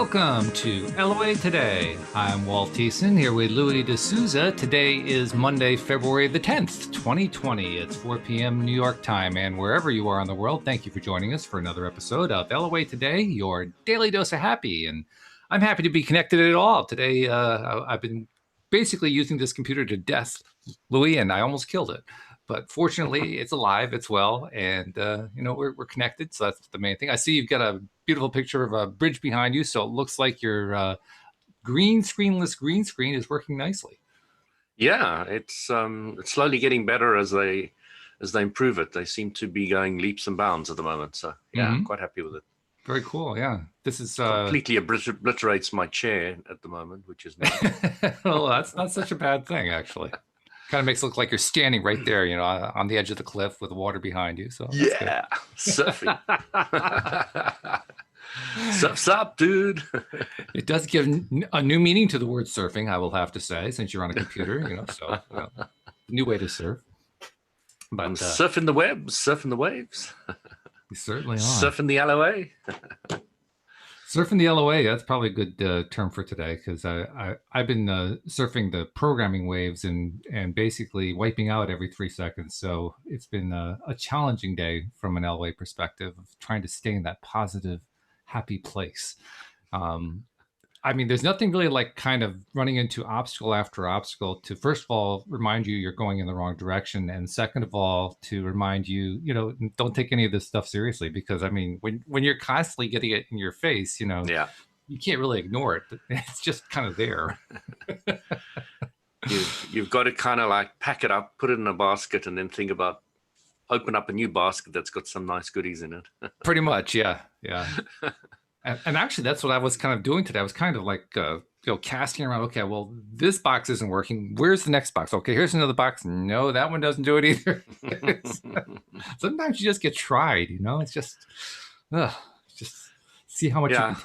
Welcome to LOA Today. I'm Walt here with Louis D'Souza. Today is Monday, February the 10th, 2020. It's 4 p.m. New York time, and wherever you are in the world, thank you for joining us for another episode of LOA Today, your daily dose of happy. And I'm happy to be connected at all. Today, I've been basically using this computer to death, Louis, and I almost killed it. But fortunately, it's alive, it's well, and we're connected, so that's the main thing. I see you've got a beautiful picture of a bridge behind you, so it looks like your screenless green screen is working nicely. Yeah, it's slowly getting better as they improve it. They seem to be going leaps and bounds at the moment. So yeah, I'm quite happy with it. Very cool. Yeah, this is completely obliterates my chair at the moment, which is nice. Well, that's not such a bad thing, actually. Kind of makes it look like you're standing right there, on the edge of the cliff with water behind you. So yeah, surfing. Sup, dude. It does give a new meaning to the word surfing, I will have to say, since you're on a computer, so new way to surf. But I'm surfing the web, surfing the waves. You certainly are. Surfing the LOA. Surfing the LOA, that's probably a good term for today, because I've been surfing the programming waves and basically wiping out every 3 seconds. So it's been a challenging day from an LOA perspective of trying to stay in that positive, happy place. There's nothing really like kind of running into obstacle after obstacle to, first of all, remind you you're going in the wrong direction. And second of all, to remind you, don't take any of this stuff seriously, because when you're constantly getting it in your face, you can't really ignore it. It's just kind of there. You've got to kind of like pack it up, put it in a basket, and then think about open up a new basket that's got some nice goodies in it. Pretty much. Yeah. And actually, that's what I was kind of doing today. I was kind of like, casting around. Okay, well, this box isn't working. Where's the next box? Okay, here's another box. No, that one doesn't do it either. Sometimes you just get tried, It's just see how much. Yeah.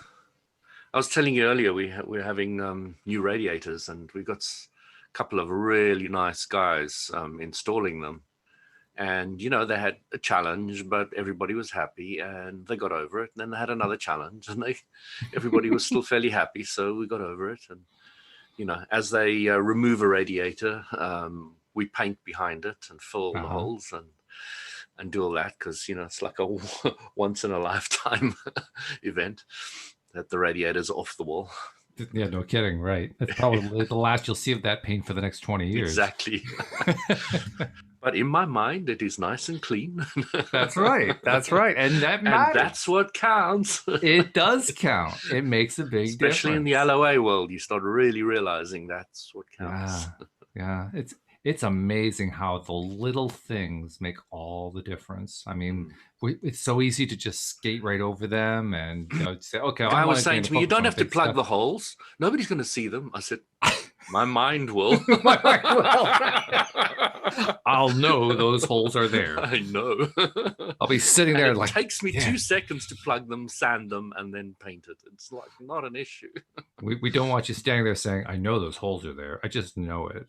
I was telling you earlier, we're having new radiators, and we've got a couple of really nice guys installing them. And, they had a challenge, but everybody was happy and they got over it. And then they had another challenge and everybody was still fairly happy. So we got over it. And, as they remove a radiator, we paint behind it and fill the holes and do all that. Because, it's like a once in a lifetime event that the radiator's off the wall. Yeah, no kidding. Right. That's probably the last you'll see of that paint for the next 20 years. Exactly. But in my mind, it is nice and clean. That's right. And that matters. And that's what counts. It does count. It makes a big difference. Especially in the LOA world, you start really realizing that's what counts. Yeah. It's amazing how the little things make all the difference. It's so easy to just skate right over them and say, okay. I was saying to me, you don't have to plug the holes. Nobody's going to see them. I said, my mind will. My mind will. I'll know those holes are there. I know. I'll be sitting there it takes me 2 seconds to plug them, sand them, and then paint it. It's like not an issue. We don't want you standing there saying, I know those holes are there. I just know it.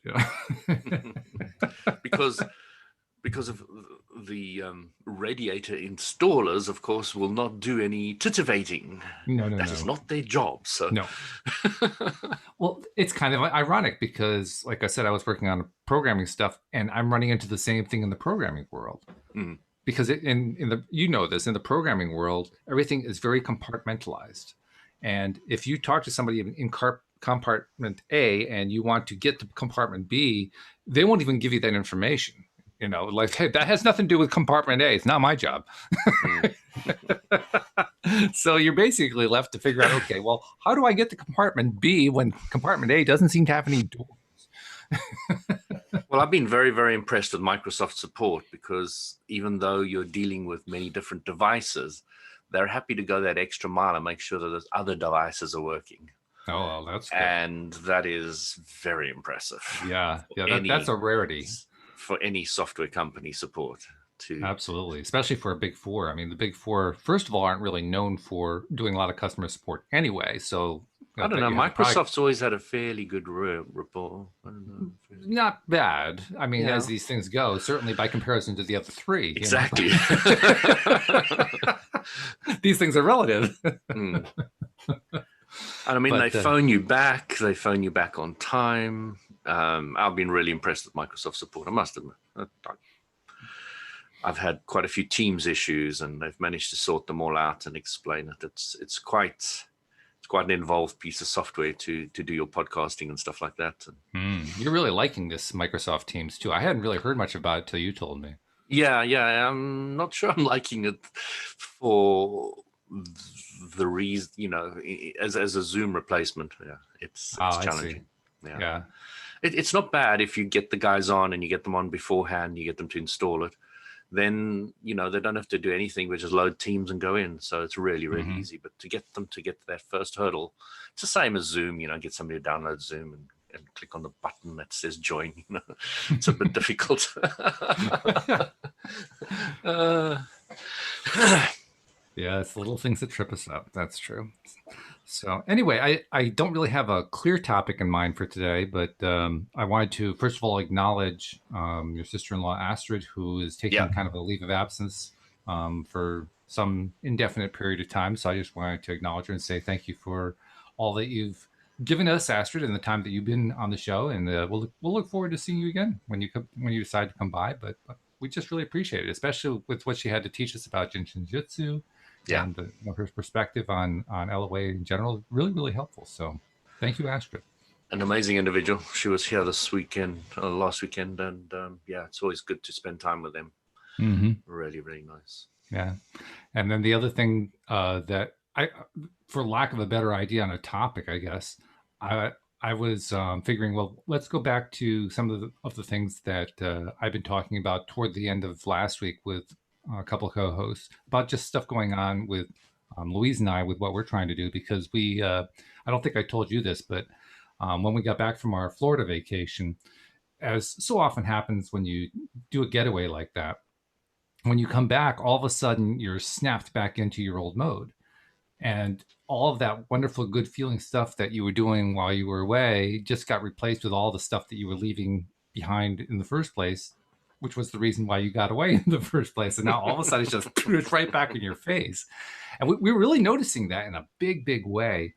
Because of the radiator installers, of course, will not do any titivating. No. That is not their job. So no. Well, it's kind of ironic because, like I said, I was working on programming stuff, and I'm running into the same thing in the programming world. Because in the programming world, everything is very compartmentalized, and if you talk to somebody in compartment A and you want to get to compartment B, they won't even give you that information. Like, hey, that has nothing to do with compartment A. It's not my job. So you're basically left to figure out, okay, well, how do I get to compartment B when compartment A doesn't seem to have any doors? Well, I've been very, very impressed with Microsoft support, because even though you're dealing with many different devices, they're happy to go that extra mile and make sure that those other devices are working. Oh, well, that's good. And that is very impressive. Yeah, that's a rarity. For any software company support. Absolutely, especially for a Big Four. The Big Four, first of all, aren't really known for doing a lot of customer support anyway. So I don't know. Microsoft's always had a fairly good rapport. I don't know. Not bad. As these things go, certainly by comparison to the other three. Exactly. These things are relative. And I mean, they But phone you back. They phone you back on time. I've been really impressed with Microsoft support. I must admit, I've had quite a few Teams issues, and they've managed to sort them all out and explain it. It's quite an involved piece of software to do your podcasting and stuff like that. And you're really liking this Microsoft Teams too. I hadn't really heard much about it till you told me. yeah, I'm not sure I'm liking it for the reason, as a Zoom replacement. Yeah, Oh, it's I see. challenging. Yeah. Yeah. It's not bad if you get the guys on and you get them on beforehand, you get them to install it. Then, they don't have to do anything but just load Teams and go in. So it's really, really Hmm. easy. But to get them to get to that first hurdle, it's the same as Zoom, get somebody to download Zoom and click on the button that says join. It's a bit difficult. uh, Yeah, it's the little things that trip us up. That's true. So anyway, I don't really have a clear topic in mind for today, but I wanted to first of all acknowledge your sister-in-law Astrid, who is yeah, taking kind of a leave of absence for some indefinite period of time. So I just wanted to acknowledge her and say thank you for all that you've given us, Astrid, and the time that you've been on the show. And we'll look forward to seeing you again when you decide to come by. But we just really appreciate it, especially with what she had to teach us about Jinshin Jitsu yeah. and her perspective on LOA in general. Really, really helpful. So thank you, Astrid. An amazing individual. She was here last weekend. And yeah, it's always good to spend time with them. Mm-hmm. Really, really nice. Yeah. And then the other thing that for lack of a better idea on a topic, I guess, I I was figuring, well, let's go back to some of the things that I've been talking about toward the end of last week with a couple of co-hosts about just stuff going on with Louise and I with what we're trying to do because I don't think I told you this, but when we got back from our Florida vacation, as so often happens when you do a getaway like that, when you come back, all of a sudden you're snapped back into your old mode. And all of that wonderful, good feeling stuff that you were doing while you were away just got replaced with all the stuff that you were leaving behind in the first place, which was the reason why you got away in the first place. And now all of a sudden it's just it's right back in your face. And we were really noticing that in a big, big way.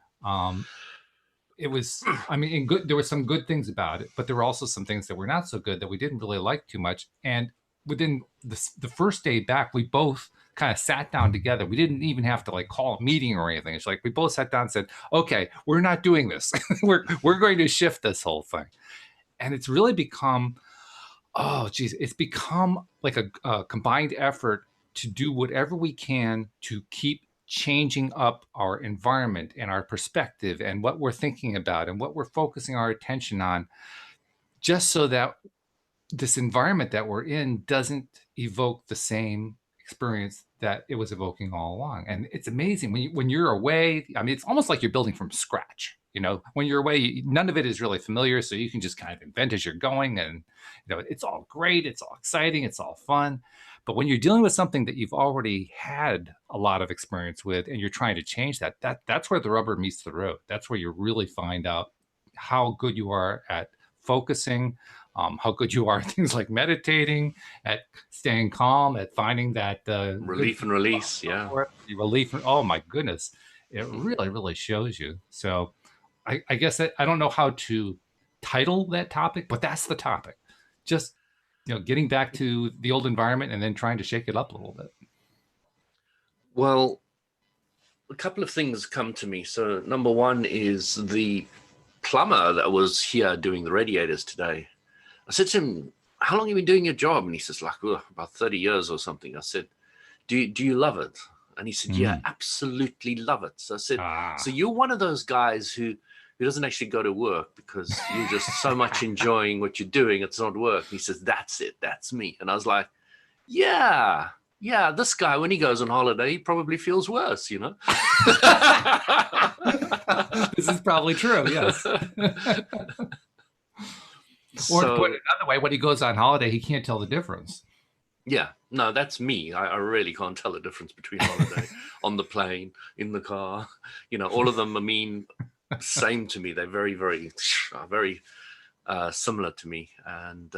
It was, I mean, in good, there were some good things about it, but there were also some things that were not so good that we didn't really like too much. And within the first day back, we both kind of sat down together. We didn't even have to like call a meeting or anything. It's like we both sat down and said, okay, we're not doing this. we're going to shift this whole thing. And it's really become, oh geez, it's become like a combined effort to do whatever we can to keep changing up our environment and our perspective and what we're thinking about and what we're focusing our attention on, just so that this environment that we're in doesn't evoke the same experience that it was evoking all along. And it's amazing when you're away. I mean, it's almost like you're building from scratch. When you're away, none of it is really familiar, so you can just kind of invent as you're going, and it's all great, it's all exciting, it's all fun. But when you're dealing with something that you've already had a lot of experience with, and you're trying to change that's where the rubber meets the road. That's where you really find out how good you are at focusing, how good you are at things like meditating, at staying calm, at finding that Relief and release. Yeah. relief. Oh my goodness, it really, really shows you. So I guess I don't know how to title that topic, but that's the topic. Just getting back to the old environment and then trying to shake it up a little bit. Well, a couple of things come to me. So number one is the plumber that was here doing the radiators today. I said to him, how long have you been doing your job? And he says, like, about 30 years or something. I said, do you love it? And he said, yeah, absolutely love it. So I said, so you're one of those guys who doesn't actually go to work because you're just so much enjoying what you're doing. It's not work. And he says, that's it. That's me. And I was like, yeah, this guy, when he goes on holiday, he probably feels worse, This is probably true, yes. Or to put it another way, when he goes on holiday, he can't tell the difference. Yeah, no, that's me. I really can't tell the difference between holiday, on the plane, in the car. All of them same to me. They're very, very, very similar to me. And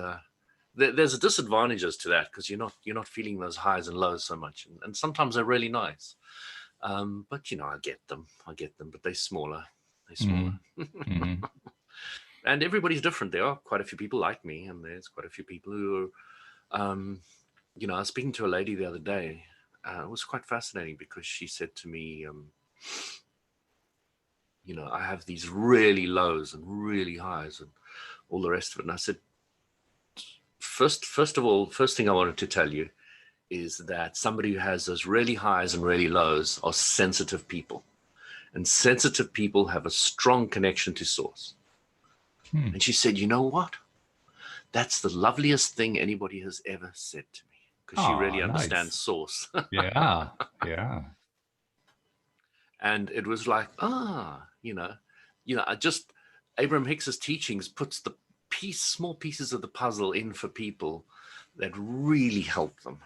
there's disadvantages to that because you're not feeling those highs and lows so much. And sometimes they're really nice. But I get them. But they're smaller. They're Mm-hmm. smaller. Mm-hmm. And everybody's different. There are quite a few people like me, and there's quite a few people who are, I was speaking to a lady the other day. It was quite fascinating because she said to me, I have these really lows and really highs and all the rest of it. And I said, first of all, first thing I wanted to tell you is that somebody who has those really highs and really lows are sensitive people. And sensitive people have a strong connection to source. Hmm. And she said, you know what? That's the loveliest thing anybody has ever said to me, because she really Oh, understands nice. source. Yeah. Yeah. And it was like, I just, Abraham Hicks's teachings puts the small pieces of the puzzle in for people that really help them,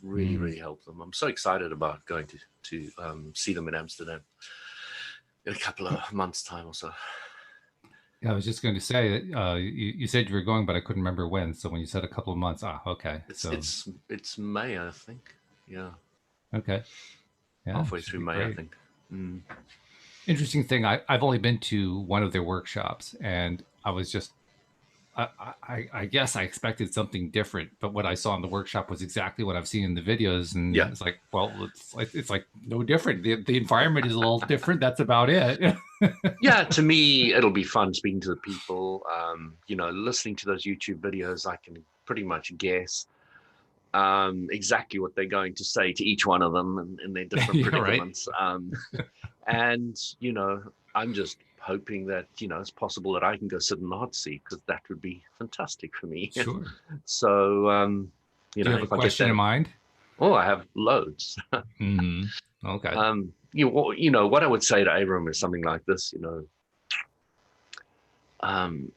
really, Mm. really help them. I'm so excited about going to see them in Amsterdam in a couple of months' time or so. Yeah, I was just going to say, you said you were going, but I couldn't remember when. So when you said a couple of months, okay. It's So, it's it's May, I think. Yeah, okay. Yeah, halfway should through be May, I great. think. Mm. Interesting thing. I've only been to one of their workshops, and I was just I guess I expected something different, but what I saw in the workshop was exactly what I've seen in the videos, and Yeah, it's like, well, it's like no different. The environment is a little different. That's about it. yeah. To me, it'll be fun speaking to the people. Listening to those YouTube videos, I can pretty much guess exactly what they're going to say to each one of them in their different Yeah, right. predicaments. And I'm just hoping that it's possible that I can go sit in the hot seat, because that would be fantastic for me. Sure. So Do you have a if I get question in that, mind? oh, I have loads. Hmm. Okay. What I would say to Abram is something like this. Um,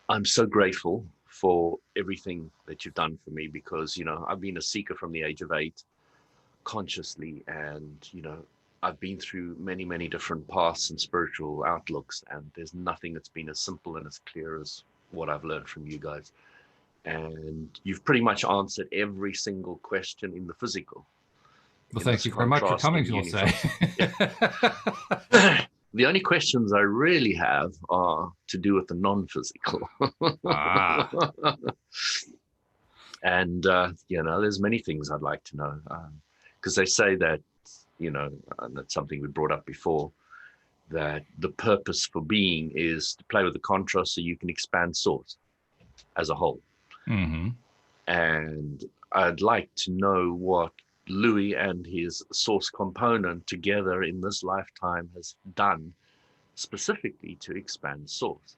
I'm so grateful for everything that you've done for me, because I've been a seeker from the age of 8, consciously, and I've been through many, many different paths and spiritual outlooks, and there's nothing that's been as simple and as clear as what I've learned from you guys. And you've pretty much answered every single question in the physical, Well, in thank this you very much for coming, contrasting you'll say. universe. Yeah. The only questions I really have are to do with the non-physical. Ah. And there's many things I'd like to know, because they say that, and that's something we brought up before, that the purpose for being is to play with the contrast so you can expand source as a whole. Hmm. And I'd like to know what Louis and his source component together in this lifetime has done specifically to expand source.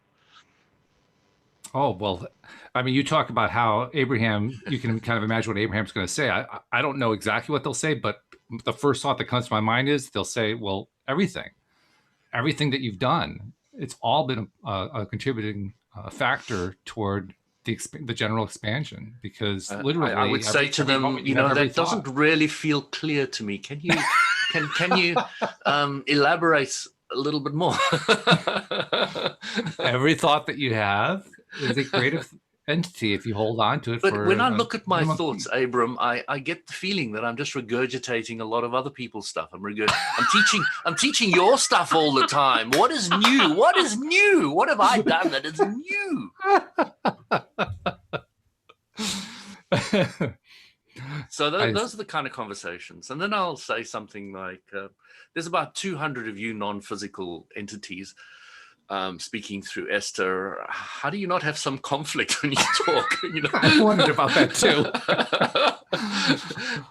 Oh, well, I mean, you talk about how Abraham, you can kind of imagine what Abraham's going to say. I don't know exactly what they'll say, but the first thought that comes to my mind is they'll say, well, everything that you've done, it's all been a contributing factor toward the general expansion, because I would literally say to every them, moment you have every that doesn't thought. really feel clear to me. Can you elaborate a little bit more? Every thought that you have is a creative entity if you hold on to it But for when I a look at my minimum. thoughts, Abram, I get the feeling that I'm just regurgitating a lot of other people's stuff. I'm teaching your stuff all the time. What is new? What is new? What have I done that is new? So I, those are the kind of conversations. And then I'll say something like, there's about 200 of you non-physical entities speaking through Esther. How do you not have some conflict when you talk? I wondered about that too.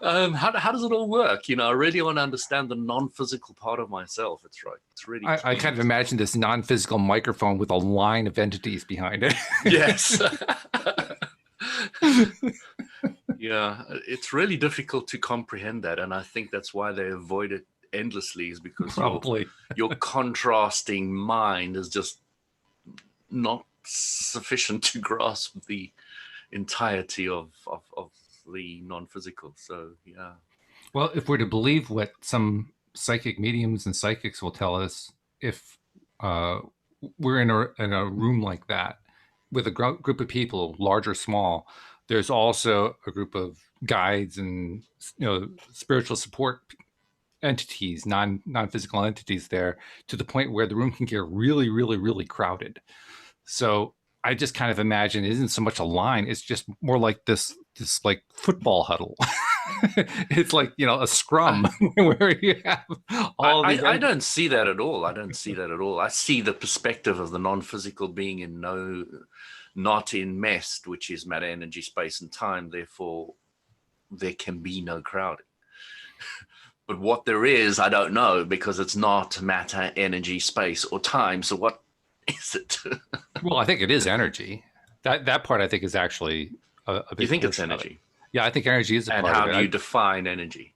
How does it all work? I really want to understand the non-physical part of myself. It's right. It's really I key. kind of imagine this non-physical microphone with a line of entities behind it. Yes. Yeah, it's really difficult to comprehend that, and I think that's why they avoid it endlessly, is because Probably. your contrasting mind is just not sufficient to grasp the entirety of the non-physical. So yeah. Well, if we're to believe what some psychic mediums and psychics will tell us, if uh, we're in a room like that with a group of people, large or small, there's also a group of guides and spiritual support entities, non-physical entities there, to the point where the room can get really, really, really crowded. So I just kind of imagine it isn't so much a line; it's just more like this like football huddle. It's like, a scrum where you have all these I entities. don't see that at all. I don't see that at all. I see the perspective of the non-physical being in not in mest, which is matter, energy, space, and time. Therefore, there can be no crowding. But what there is, I don't know, because it's not matter, energy, space, or time. So what is it? Well, I think it is energy. That part I think is actually a You big think it's portion of it. energy? Yeah, I think energy is a And part of how it. do you define energy?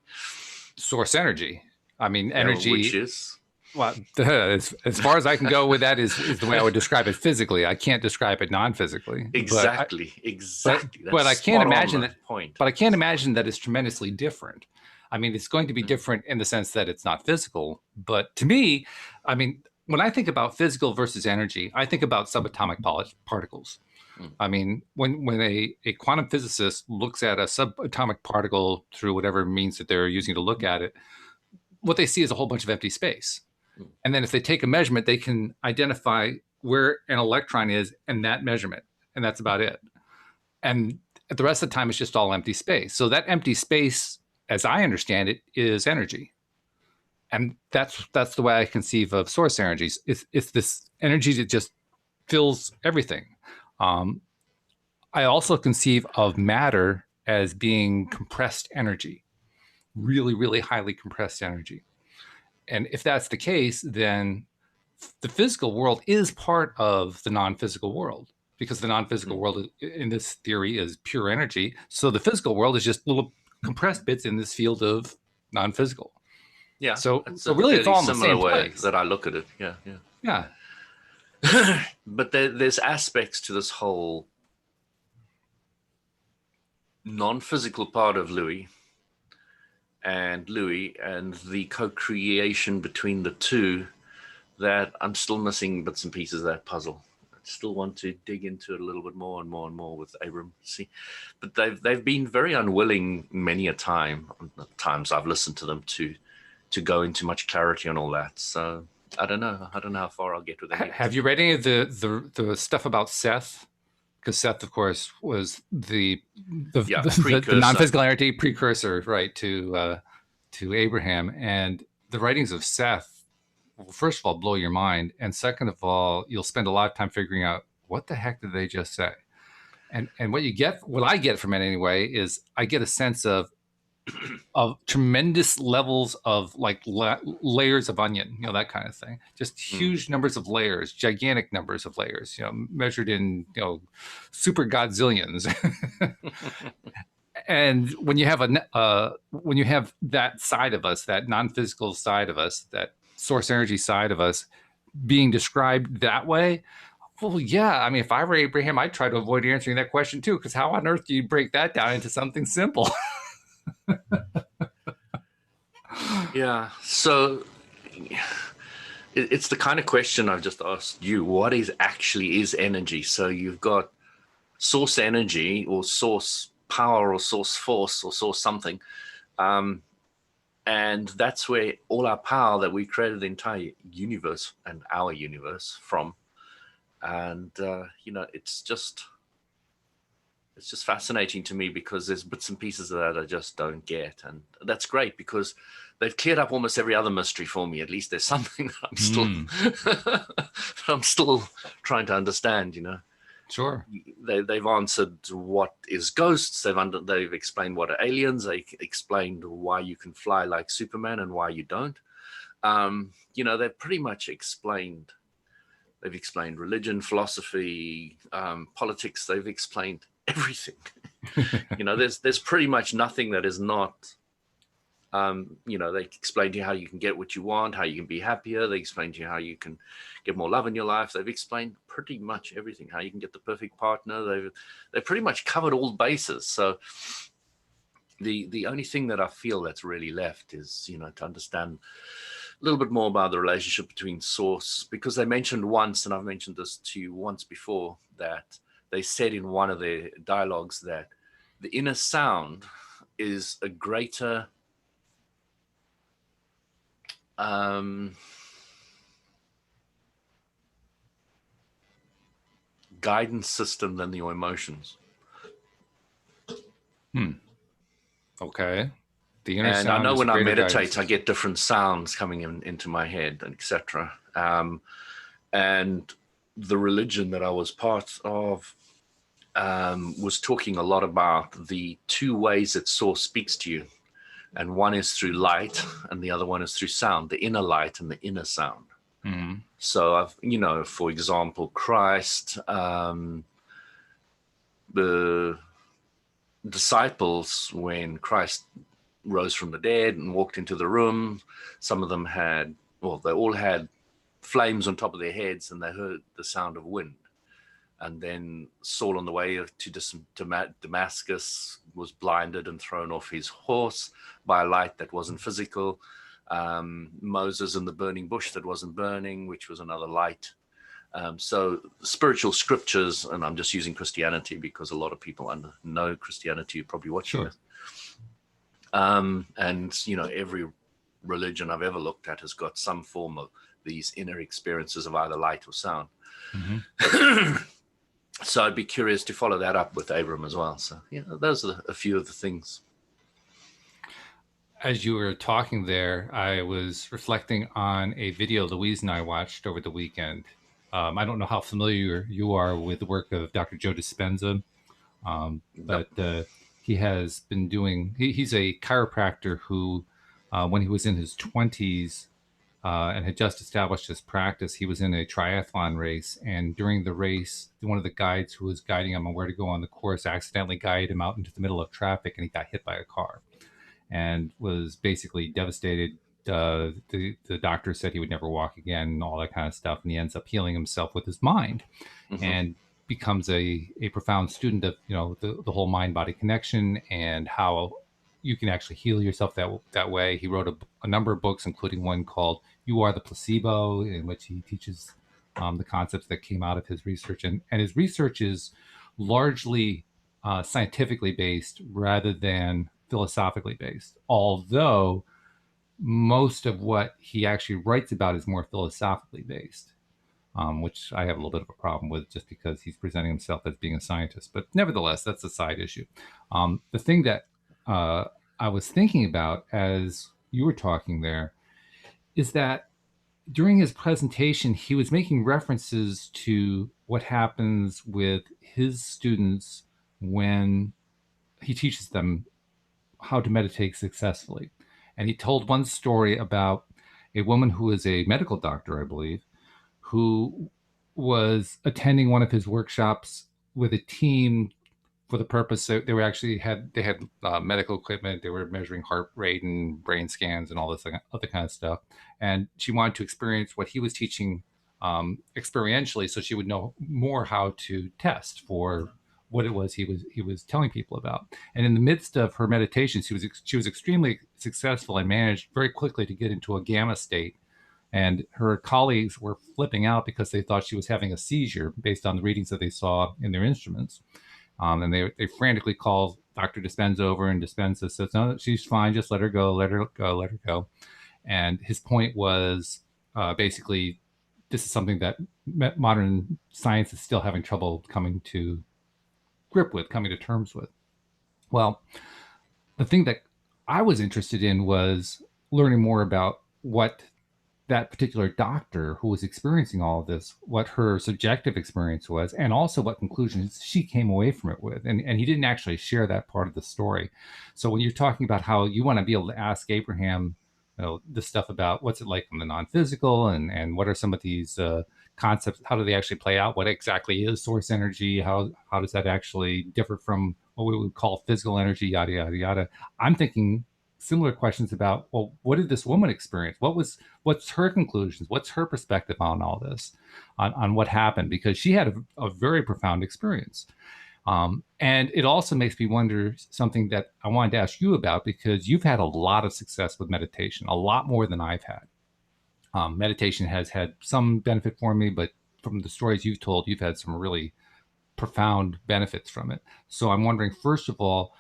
Source energy. I mean, Yeah, which energy. is Well, as far as I can go with that is the way I would describe it physically. I can't describe it non-physically, exactly, but exactly. That's but I can't spot on imagine the that. point. But I can't imagine that it's tremendously different. I mean, it's going to be Mm, different in the sense that it's not physical. But to me, I mean, when I think about physical versus energy, I think about subatomic particles. mm, I mean, when a quantum physicist looks at a subatomic particle through whatever means that they're using to look at it, what they see is a whole bunch of empty space. mm, And then if they take a measurement, they can identify where an electron is in that measurement. And that's about it. And the rest of the time, it's just all empty space. So that empty space, as I understand it, is energy. And that's the way I conceive of source energies. It's this energy that just fills everything. Um, I also conceive of matter as being compressed energy, really, really highly compressed energy. And if that's the case, then the physical world is part of the non-physical world, because the non-physical mm. world in this theory is pure energy. So the physical world is just little compressed bits in this field of non-physical. Yeah, So it's so a really it's fairly all in the similar same way place. that I look at it. Yeah, yeah. Yeah. But there's aspects to this whole non-physical part of Louis and the co-creation between the two that I'm still missing bits and pieces of that puzzle. I still want to dig into it a little bit more and more and more with Abram. See, but they've been very unwilling many a time. Times I've listened to them to go into much clarity on all that. So I don't know. I don't know how far I'll get with any of it. Have you read any of the stuff about Seth? Because Seth, of course, was Yeah, the precursor. non-physical entity precursor, right, to Abraham. And the writings of Seth will, first of all, blow your mind, and second of all, you'll spend a lot of time figuring out what the heck did they just say. And what I get from it anyway, is I get a sense of tremendous levels of like layers of onion, that kind of thing. Just Mm. huge numbers of layers, gigantic numbers of layers, measured in super godzillions. And when you have that side of us, that non-physical side of us, that source energy side of us being described that way, well, yeah. I mean, if I were Abraham, I'd try to avoid answering that question too, because how on earth do you break that down into something simple? Yeah. So it's the kind of question I've just asked you. What is energy? So you've got source energy or source power or source force or source something. Um, and that's where all our power that we created the entire universe and our universe from. And, it's just fascinating to me because there's bits and pieces of that I just don't get. And that's great because they've cleared up almost every other mystery for me. At least there's something that I'm still trying to understand. Sure. They've answered what is ghosts. They've explained what are aliens. They explained why you can fly like Superman and why you don't. They've pretty much explained. They've explained religion, philosophy, politics. They've explained everything. There's pretty much nothing that is not. They explain to you how you can get what you want, how you can be happier. They explain to you how you can get more love in your life. They've explained pretty much everything, how you can get the perfect partner. They've pretty much covered all bases. So the only thing that I feel that's really left is, to understand a little bit more about the relationship between source, because they mentioned once, and I've mentioned this to you once before, that they said in one of their dialogues that the inner sound is a greater um, guidance system than your emotions. Hmm. Okay. The inner And I sound know is a when I greater guidance meditate, I system. get different sounds coming into my head, and etc. And the religion that I was part of was talking a lot about the two ways that Source speaks to you, and one is through light, and the other one is through sound. The inner light and the inner sound. Mm-hmm. So I've, for example, Christ, the disciples, when Christ rose from the dead and walked into the room, some of them had, well, they all had flames on top of their heads, and they heard the sound of wind. And then Saul, on the way to Damascus, was blinded and thrown off his horse by a light that wasn't physical. Moses in the burning bush that wasn't burning, which was another light. So spiritual scriptures, and I'm just using Christianity because a lot of people know Christianity, you're probably watching Sure. this. And, every religion I've ever looked at has got some form of these inner experiences of either light or sound. Mm-hmm. So I'd be curious to follow that up with Abram as well. So, those are a few of the things. As you were talking there, I was reflecting on a video Louise and I watched over the weekend. I don't know how familiar you are with the work of Dr. Joe Dispenza, Yep. but he has been doing, he's a chiropractor who, when he was in his 20s, and had just established his practice, he was in a triathlon race. And during the race, one of the guides who was guiding him on where to go on the course accidentally guided him out into the middle of traffic, and he got hit by a car and was basically devastated. The doctor said he would never walk again, all that kind of stuff. And he ends up healing himself with his mind, Mm-hmm. and becomes a profound student of the whole mind body connection and how you can actually heal yourself that way. He wrote a number of books, including one called "You Are the Placebo," in which he teaches the concepts that came out of his research, and his research is largely scientifically based rather than philosophically based. Although most of what he actually writes about is more philosophically based, which I have a little bit of a problem with just because he's presenting himself as being a scientist. But nevertheless, that's a side issue. The thing that I was thinking about as you were talking there is that during his presentation, he was making references to what happens with his students when he teaches them how to meditate successfully. And he told one story about a woman who is a medical doctor, I believe, who was attending one of his workshops with a team for the purpose that they had medical equipment. They were measuring heart rate and brain scans and all this other kind of stuff. And she wanted to experience what he was teaching experientially, so she would know more how to test for what it was he was telling people about. And in the midst of her meditation, she was extremely successful and managed very quickly to get into a gamma state, and her colleagues were flipping out because they thought she was having a seizure based on the readings that they saw in their instruments. And they frantically called Dr. Dispenza over, and Dispenza says, "No, she's fine. Just let her go. Let her go. Let her go." And his point was basically, this is something that modern science is still having trouble coming to coming to terms with. Well, the thing that I was interested in was learning more about what that particular doctor who was experiencing all of this, what her subjective experience was, and also what conclusions she came away from it with. And he didn't actually share that part of the story. So when you're talking about how you want to be able to ask Abraham, this stuff about what's it like in the non-physical, and what are some of these concepts, how do they actually play out? What exactly is source energy? How does that actually differ from what we would call physical energy? Yada yada yada. I'm thinking similar questions about, well, what did this woman experience? What's her conclusions? What's her perspective on all this, on what happened? Because she had a very profound experience. And it also makes me wonder something that I wanted to ask you about, because you've had a lot of success with meditation, a lot more than I've had. Meditation has had some benefit for me, but from the stories you've told, you've had some really profound benefits from it. So I'm wondering, first of all,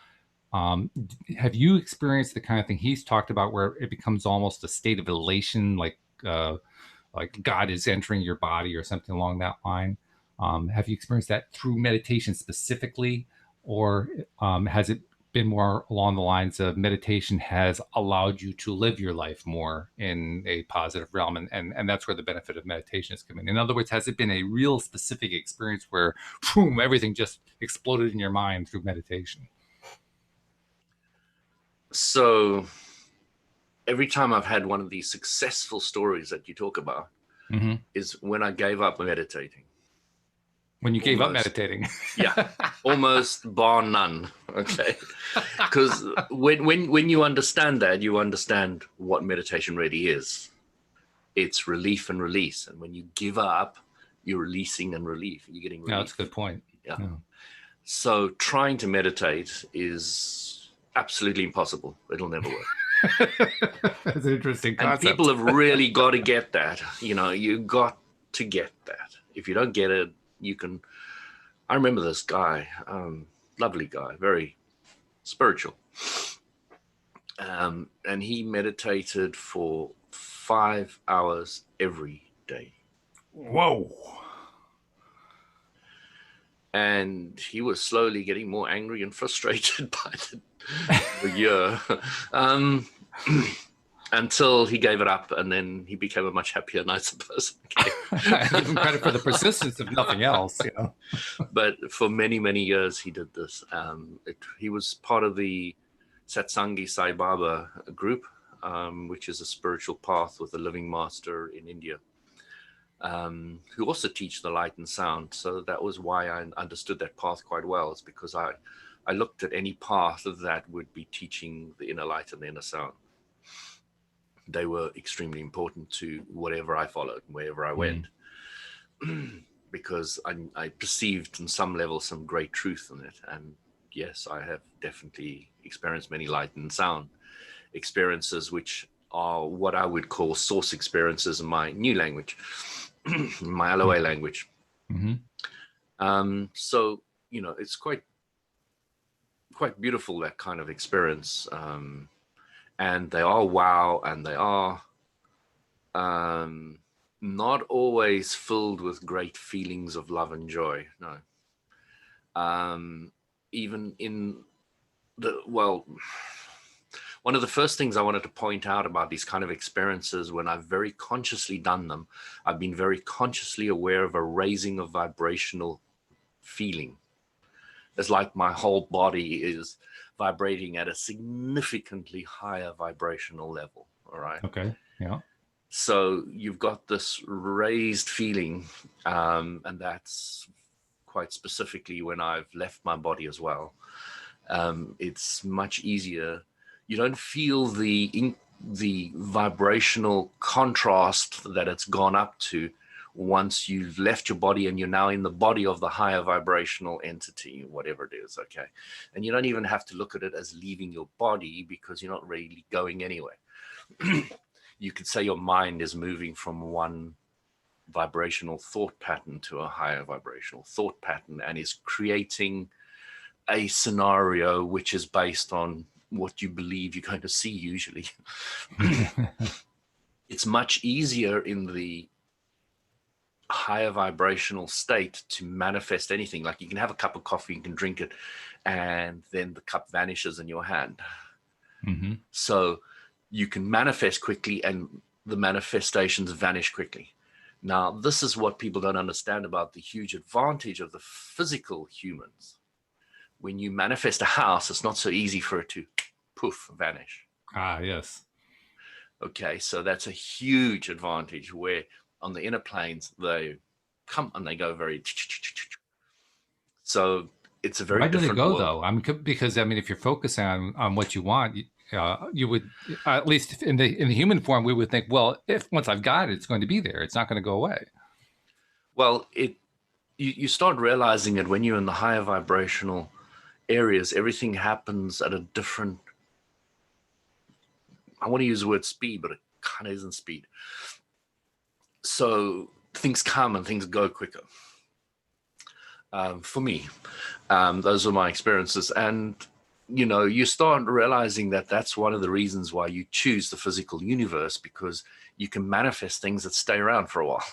Have you experienced the kind of thing he's talked about where it becomes almost a state of elation, like God is entering your body or something along that line? Have you experienced that through meditation specifically, or has it been more along the lines of meditation has allowed you to live your life more in a positive realm, and that's where the benefit of meditation is coming in? In other words, has it been a real specific experience where boom, everything just exploded in your mind through meditation? So every time I've had one of these successful stories that you talk about Mm-hmm. is when I gave up meditating. When you gave up Almost. meditating. Yeah. Almost bar none. Okay. Because when you understand that, you understand what meditation really is. It's relief and release. And when you give up, you're releasing and relief. You're getting No, that's a relief. good point. Yeah. No. So trying to meditate is absolutely impossible. It'll never work. That's an interesting And concept. people have really got to get that. You got to get that. If you don't get it, you can. I remember this guy, lovely guy, very spiritual. And he meditated for 5 hours every day. Whoa. And he was slowly getting more angry and frustrated by the year. Until he gave it up, and then he became a much happier, nicer person. I give him credit for the persistence, if nothing else. But for many, many years, he did this. He was part of the Satsangi Sai Baba group, which is a spiritual path with a living master in India, who also teach the light and sound. So that was why I understood that path quite well. It's because I looked at any path that would be teaching the inner light and the inner sound. They were extremely important to whatever I followed, wherever I went, because I perceived on some level some great truth in it. And yes, I have definitely experienced many light and sound experiences, which are what I would call source experiences in my new language, my LOA language. Mm-hmm. So, it's quite beautiful, that kind of experience. And they are wow, and they are not always filled with great feelings of love and joy. No. Even in one of the first things I wanted to point out about these kind of experiences, when I've very consciously done them, I've been very consciously aware of a raising of vibrational feeling. It's like my whole body is vibrating at a significantly higher vibrational level. All right. Okay. Yeah. So you've got this raised feeling, and that's quite specifically when I've left my body as well. It's much easier. You don't feel the vibrational contrast that it's gone up to once you've left your body and you're now in the body of the higher vibrational entity, whatever it is. Okay. And you don't even have to look at it as leaving your body, because you're not really going anywhere. You could say your mind is moving from one vibrational thought pattern to a higher vibrational thought pattern, and is creating a scenario which is based on what you believe you're going to see usually. It's much easier in the higher vibrational state to manifest anything. Like, you can have a cup of coffee, you can drink it, and then the cup vanishes in your hand. Mm-hmm. So you can manifest quickly, and the manifestations vanish quickly. Now, this is what people don't understand about the huge advantage of the physical humans. When you manifest a house, it's not so easy for it to poof, vanish. Ah, yes. Okay, so that's a huge advantage, where on the inner planes, they come and they go very. So it's a very Why do they different go world. though? I mean, because if you're focusing on what you want, you would, at least in the human form, we would think, well, if once I've got it, it's going to be there. It's not going to go away. Well, you start realizing it when you're in the higher vibrational areas. Everything happens at a different. I want to use the word speed, but it kind of isn't speed. So things come and things go quicker. For me, those are my experiences. And you start realizing that that's one of the reasons why you choose the physical universe, because you can manifest things that stay around for a while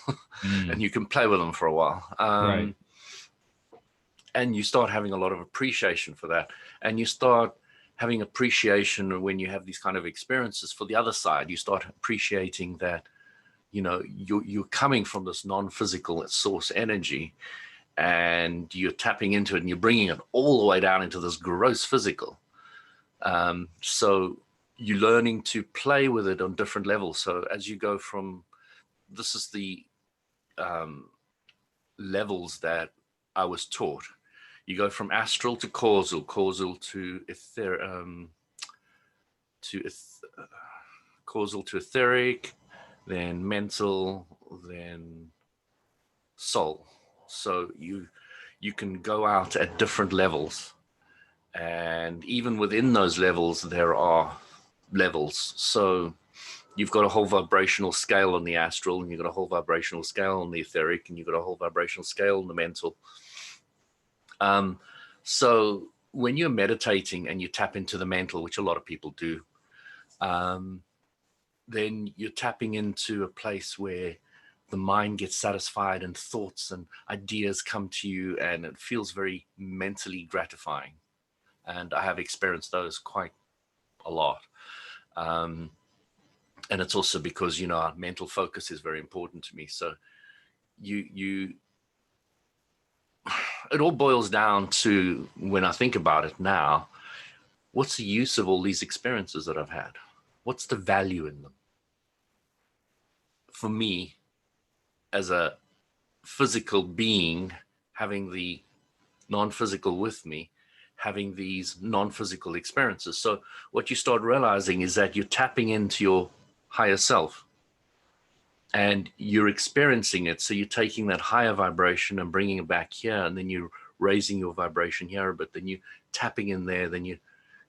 and Mm, you can play with them for a while. right. And you start having a lot of appreciation for that. And you start having appreciation when you have these kind of experiences for the other side. You start appreciating that, you're coming from this non-physical source energy, and you're tapping into it and you're bringing it all the way down into this gross physical. So you're learning to play with it on different levels. So as you go from, this is the levels that I was taught. You go from astral to causal, causal to causal to etheric, then mental, then soul. So you can go out at different levels, and even within those levels there are levels. So you've got a whole vibrational scale on the astral, and you've got a whole vibrational scale on the etheric, and you've got a whole vibrational scale on the mental. So when you're meditating and you tap into the mental, which a lot of people do, then you're tapping into a place where the mind gets satisfied and thoughts and ideas come to you, and it feels very mentally gratifying. And I have experienced those quite a lot. And it's also because, our mental focus is very important to me. So you it all boils down to, when I think about it now, what's the use of all these experiences that I've had? What's the value in them? For me, as a physical being, having the non-physical with me, having these non-physical experiences. So what you start realizing is that you're tapping into your higher self and you're experiencing it. So you're taking that higher vibration and bringing it back here, and then you're raising your vibration here, but then you're tapping in there, then you're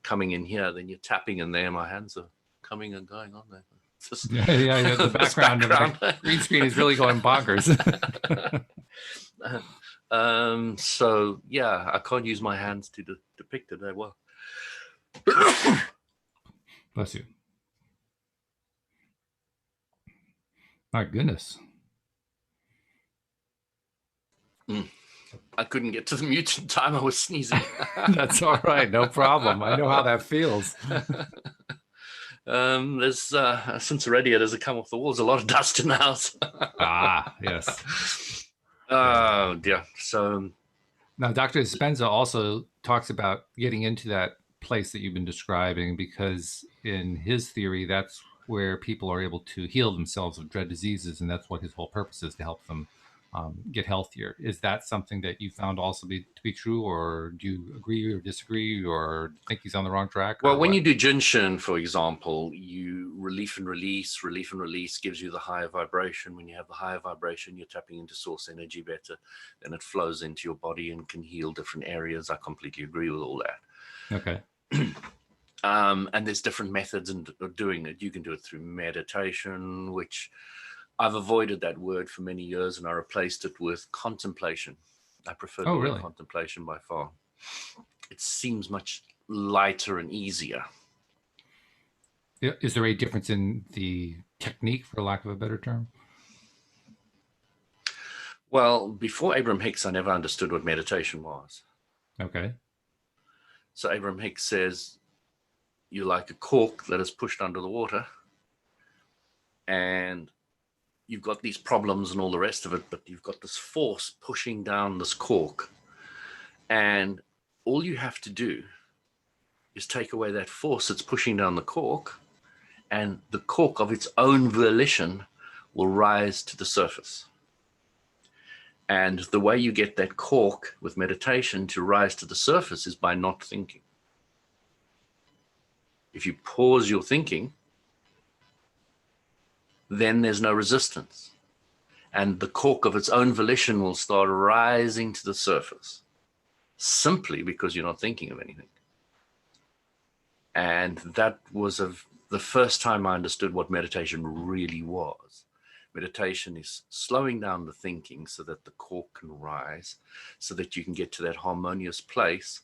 coming in here, then you're tapping in there. My hands are coming and going on there. Just, Yeah, yeah. The this background of the green screen is really going bonkers. So yeah, I can't use my hands to depict it very well. Bless you. My goodness. I couldn't get to the mute in time. I was sneezing. That's all right. No problem. I know how that feels. There's since the radiators have come off the walls, a lot of dust in the house. Yes. Oh dear. So now, Dr. Dispenza also talks about getting into that place that you've been describing, because in his theory, that's where people are able to heal themselves of dread diseases, and that's what his whole purpose is, to help them get healthier. Is that something that you found also to be true, or do you agree or disagree, or think he's on the wrong track? well, when you do Jinshin, for example, you relief and release gives you the higher vibration. When you have the higher vibration, you're tapping into source energy better, then it flows into your body and can heal different areas. I completely agree with all that. Okay. And there's different methods of doing it. You can do it through meditation, which I've avoided that word for many years, and I replaced it with contemplation. I prefer the word contemplation by far. It seems much lighter and easier. Is there a difference in the technique, for lack of a better term? Well, before Abraham Hicks, I never understood what meditation was. Okay. So Abraham Hicks says, you're like a cork that is pushed under the water, and you've got these problems and all the rest of it, but you've got this force pushing down this cork, and all you have to do is take away that force that's pushing down the cork, and the cork of its own volition will rise to the surface. And the way you get that cork with meditation to rise to the surface is by not thinking. If you pause your thinking, then there's no resistance. And the cork of its own volition will start rising to the surface, simply because you're not thinking of anything. And that was the first time I understood what meditation really was. Meditation is slowing down the thinking so that the cork can rise, so that you can get to that harmonious place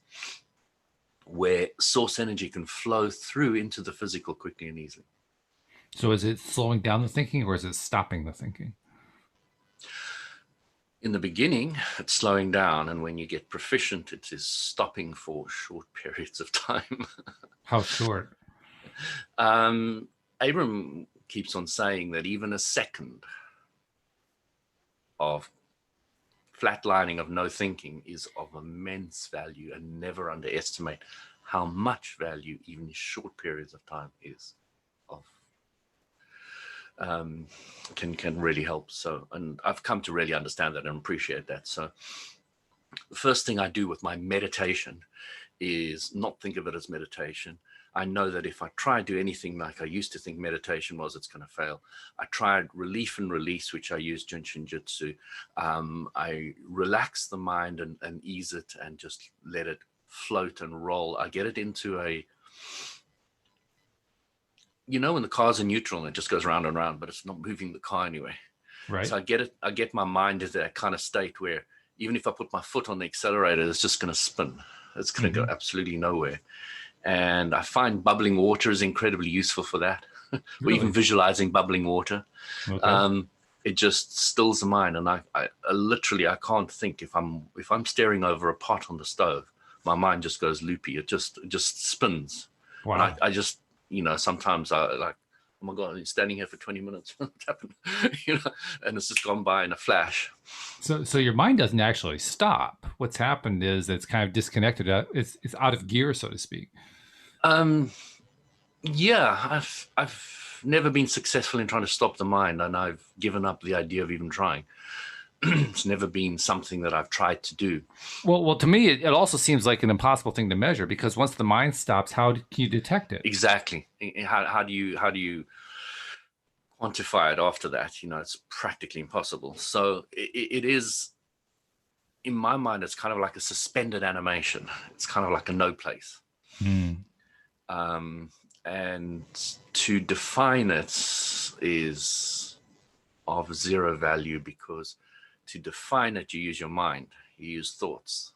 where source energy can flow through into the physical quickly and easily. So is it slowing down the thinking, or is it stopping the thinking? In the beginning, it's slowing down, and when you get proficient, it is stopping for short periods of time. How short? Abram keeps on saying that even a second of flatlining of no thinking is of immense value, and never underestimate how much value even short periods of time is of can really help. So, and I've come to really understand that and appreciate that. So the first thing I do with my meditation is not think of it as meditation. I know that if I try to do anything like I used to think meditation was, it's going to fail. I tried relief and release, which I use Jinshin Jitsu. I relax the mind and ease it and just let it float and roll. I get it into a, when the car's in neutral and it just goes round and round, but it's not moving the car anyway. Right. So I get my mind into that kind of state where even if I put my foot on the accelerator, it's just going to spin. It's going to go absolutely nowhere. And I find bubbling water is incredibly useful for that. Or even visualizing bubbling water. Okay. It just stills the mind. And I literally, I can't think if I'm staring over a pot on the stove, my mind just goes loopy. It just spins. Wow. And I just, sometimes I like, oh my God, he's standing here for 20 minutes. What's happened? And it's just gone by in a flash. So your mind doesn't actually stop. What's happened is it's kind of disconnected. It's out of gear, so to speak. Yeah, I've never been successful in trying to stop the mind, and I've given up the idea of even trying. It's never been something that I've tried to do. Well, to me, it also seems like an impossible thing to measure, because once the mind stops, how can you detect it? Exactly. How do you quantify it after that? It's practically impossible. So it is, in my mind, it's kind of like a suspended animation. It's kind of like a no place. And to define it is of zero value, because to define it, you use your mind, you use thoughts.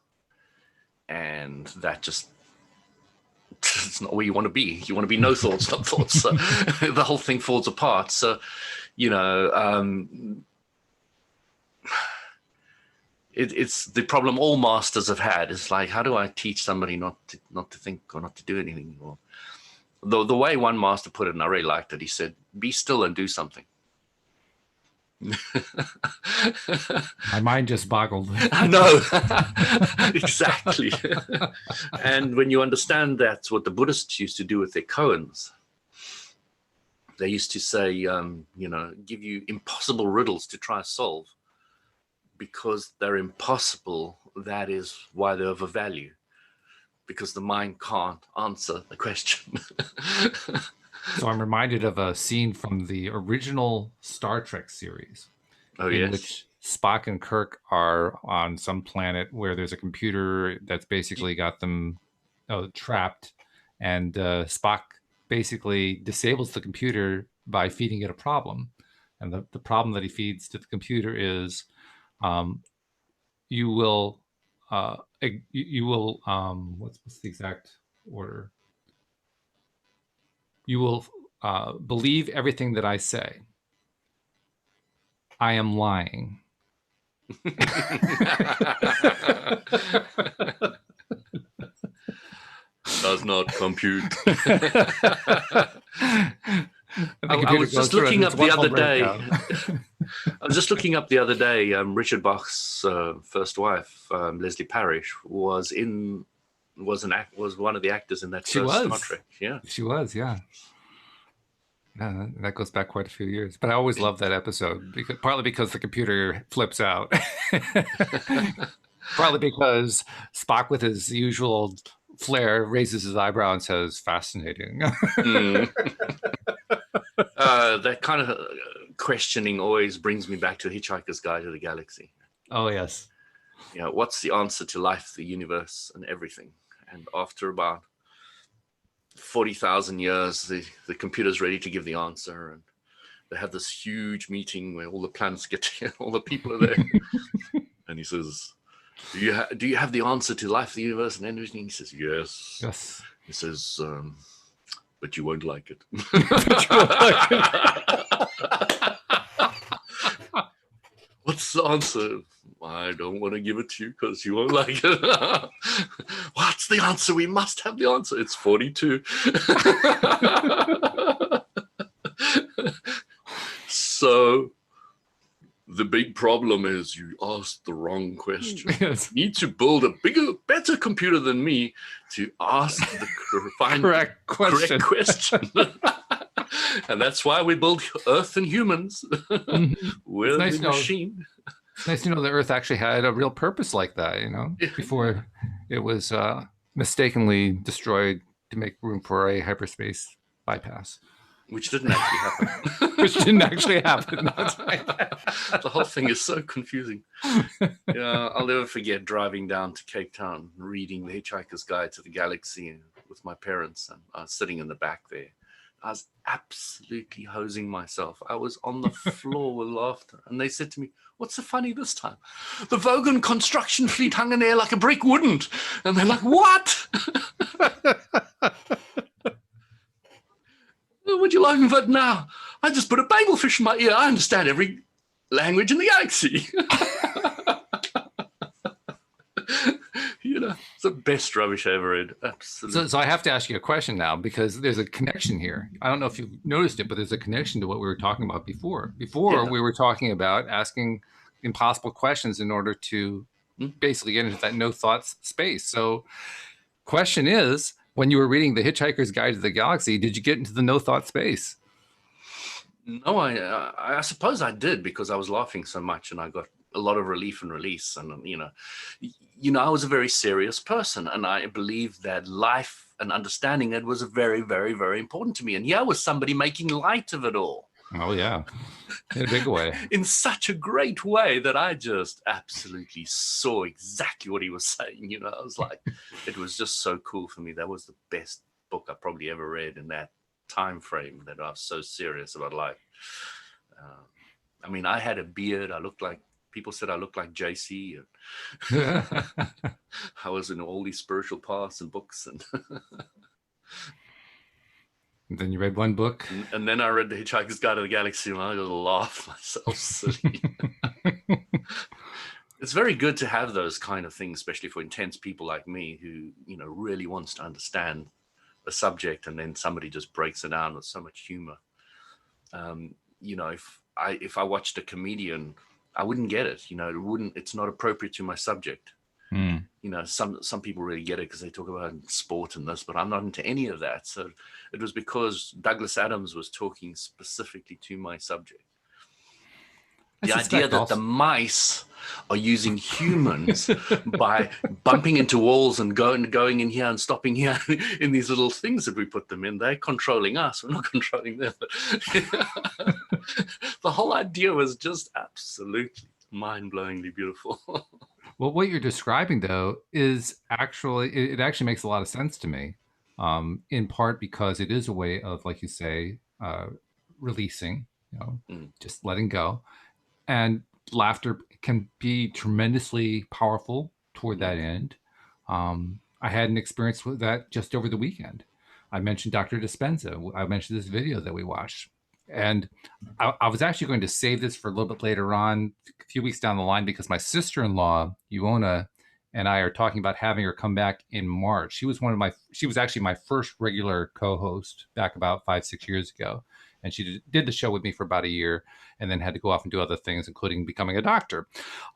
And that just, it's not where you want to be. You want to be no thoughts, not thoughts. So the whole thing falls apart. So, it's the problem all masters have had. It's like, how do I teach somebody not to think or not to do anything? Or the way one master put it, and I really liked it, he said, be still and do something. My mind just boggled. I know. Exactly. And when you understand that's what the Buddhists used to do with their koans, they used to say, give you impossible riddles to try to solve. Because they're impossible, that is why they're of a value. Because the mind can't answer the question. So I'm reminded of a scene from the original Star Trek series. Oh, yes. In which Spock and Kirk are on some planet where there's a computer that's basically got them trapped. And Spock basically disables the computer by feeding it a problem. And the problem that he feeds to the computer is you will what's the exact order? You will believe everything that I say. I am lying. Does not compute. I was just looking up the other day. I was just looking up the other day. Richard Bach's first wife, Leslie Parrish, was one of the actors in that first Star Trek. Yeah, she was. Yeah. Yeah, that goes back quite a few years. But I always loved that episode, partly because the computer flips out. Partly because Spock, with his usual flair, raises his eyebrow and says, "Fascinating." That kind of questioning always brings me back to Hitchhiker's Guide to the Galaxy. Oh, yes. What's the answer to life, the universe, and everything? And after about 40,000 years, the computer's ready to give the answer, and they have this huge meeting where all the planets get together, all the people are there. And he says, Do you have the answer to life, the universe, and everything? He says, yes. Yes. He says, but you won't like it. But you won't like it. What's the answer? I don't want to give it to you because you won't like it. What's the answer? We must have the answer. It's 42. So the big problem is you asked the wrong question. Yes. You need to build a bigger, better computer than me to ask the Correct question. And that's why we build Earth and humans with nice the machine. It's nice to know that Earth actually had a real purpose like that, you know, before it was mistakenly destroyed to make room for a hyperspace bypass. Which didn't actually happen. Which didn't actually happen. That's right. The whole thing is so confusing. Yeah, I'll never forget driving down to Cape Town, reading The Hitchhiker's Guide to the Galaxy with my parents, and I was sitting in the back there. I was absolutely hosing myself. I was on the floor with laughter. And they said to me, what's so funny this time? The Vogan construction fleet hung in there like a brick wouldn't. And they're like, what? Would you like me but now? I just put a bagel fish in my ear. I understand every language in the galaxy. You know, it's the best rubbish I ever read. Absolutely. So I have to ask you a question now, because there's a connection here. I don't know if you've noticed it, but there's a connection to what we were talking about before. Before, we were talking about asking impossible questions in order to basically get into that no thoughts space. So question is, when you were reading The Hitchhiker's Guide to the Galaxy, did you get into the no thought space? No, I suppose I did, because I was laughing so much and I got a lot of relief and release. And, you know, I was a very serious person, and I believed that life and understanding it was very, very, very important to me. And here was somebody making light of it all. Oh, yeah. In a big way. In such a great way that I just absolutely saw exactly what he was saying. You know, I was like, it was just so cool for me. That was the best book I probably ever read in that time frame, that I was so serious about life. I mean, I had a beard. People said I looked like JC. And I was in all these spiritual paths and books. And then you read one book. And then I read The Hitchhiker's Guide to the Galaxy, and I just laughed myself silly. It's very good to have those kind of things, especially for intense people like me who, you know, really wants to understand a subject, and then somebody just breaks it down with so much humor. You know, if I watched a comedian, I wouldn't get it. You know, it's not appropriate to my subject. You know, some people really get it because they talk about sport and this, but I'm not into any of that. So it was because Douglas Adams was talking specifically to my subject. The idea that the mice are using humans by bumping into walls and going in here and stopping here in these little things that we put them in. They're controlling us. We're not controlling them. The whole idea was just absolutely mind-blowingly beautiful. Well, what you're describing, though, is it actually makes a lot of sense to me, in part because it is a way of, like you say, releasing, you know, just letting go. And laughter can be tremendously powerful toward that end. I had an experience with that just over the weekend. I mentioned Dr. Dispenza. I mentioned this video that we watched. And I was actually going to save this for a little bit later on, a few weeks down the line, because my sister-in-law, Iona, and I are talking about having her come back in March. She was actually my first regular co-host back about 5-6 years ago. And she did the show with me for about a year, and then had to go off and do other things, including becoming a doctor.